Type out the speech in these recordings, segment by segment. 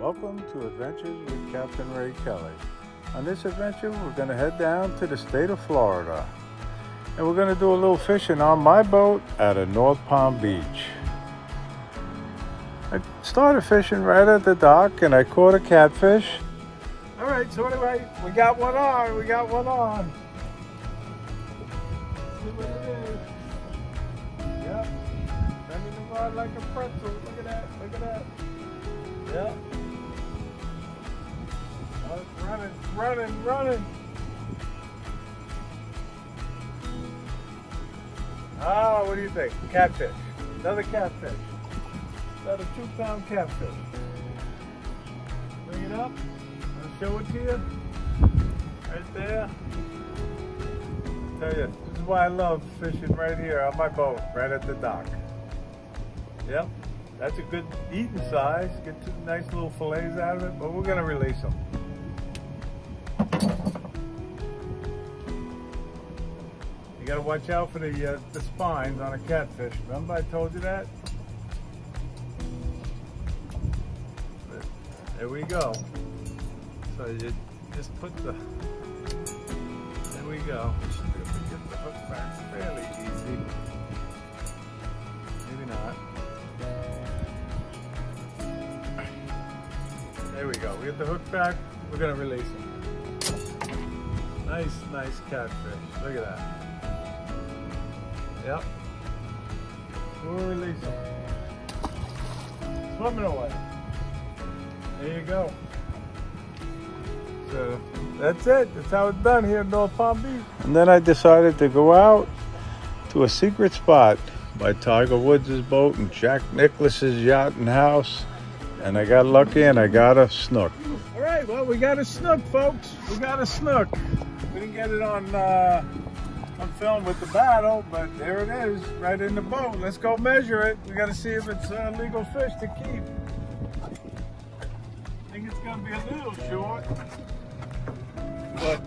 Welcome to Adventures with Captain Ray Kelly. On this adventure, we're going to head down to the state of Florida. And we're going to do a little fishing on my boat out of North Palm Beach. I started fishing right at the dock and I caught a catfish. All right, so anyway, we got one on. See what it is. Yep. Bending the rod like a pretzel. Look at that. Yep. Oh, it's running. Oh, what do you think? Catfish. Another catfish. Another 2-pound catfish. Bring it up. I'll show it to you. Right there. I'll tell you, this is why I love fishing right here on my boat, right at the dock. Yep. That's a good eating size. Get 2 nice little fillets out of it, but we're going to release them. You got to watch out for the spines on a catfish. Remember I told you that? But there we go. So you just put the... There we go. Should be able to get the hook back fairly easy. Maybe not. There we go. We get the hook back. We're going to release him. Nice catfish. Look at that. Yep. We'll release him. Swimming away. There you go. So that's it. That's how it's done here in North Palm Beach. And then I decided to go out to a secret spot by Tiger Woods' boat and Jack Nicklaus's yacht and house. And I got lucky and I got a snook. All right, well, we got a snook, folks. We got a snook. We didn't get it on film with the battle, but there it is, right in the boat. Let's go measure it. We got to see if it's a legal fish to keep. I think it's going to be a little short. But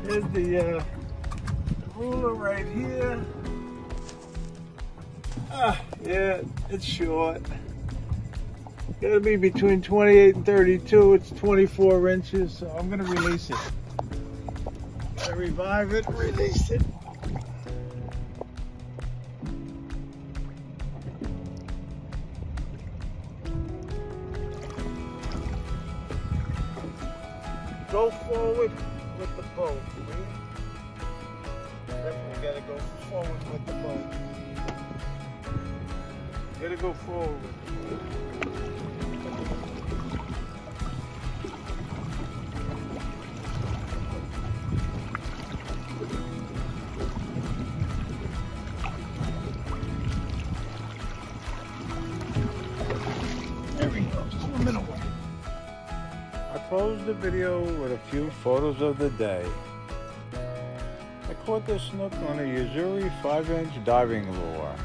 here's the ruler right here. Yeah, it's short. Gotta be between 28 and 32. It's 24 inches, so I'm gonna release it. Gotta revive it, release it. Go forward with the boat. Definitely gotta go forward with the boat. Gotta go forward with the boat. I closed the video with a few photos of the day. I caught this snook on a Yuzuri 5-inch diving lure.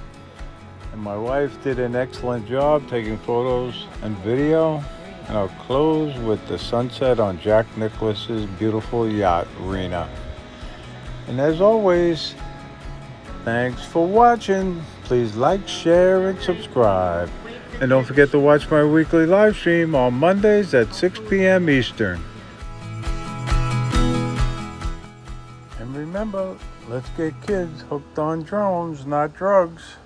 And my wife did an excellent job taking photos and video. And I'll close with the sunset on Jack Nicklaus's beautiful yacht, Rena. And as always, thanks for watching. Please like, share, and subscribe. And don't forget to watch my weekly live stream on Mondays at 6 p.m. Eastern. And remember, let's get kids hooked on drones, not drugs.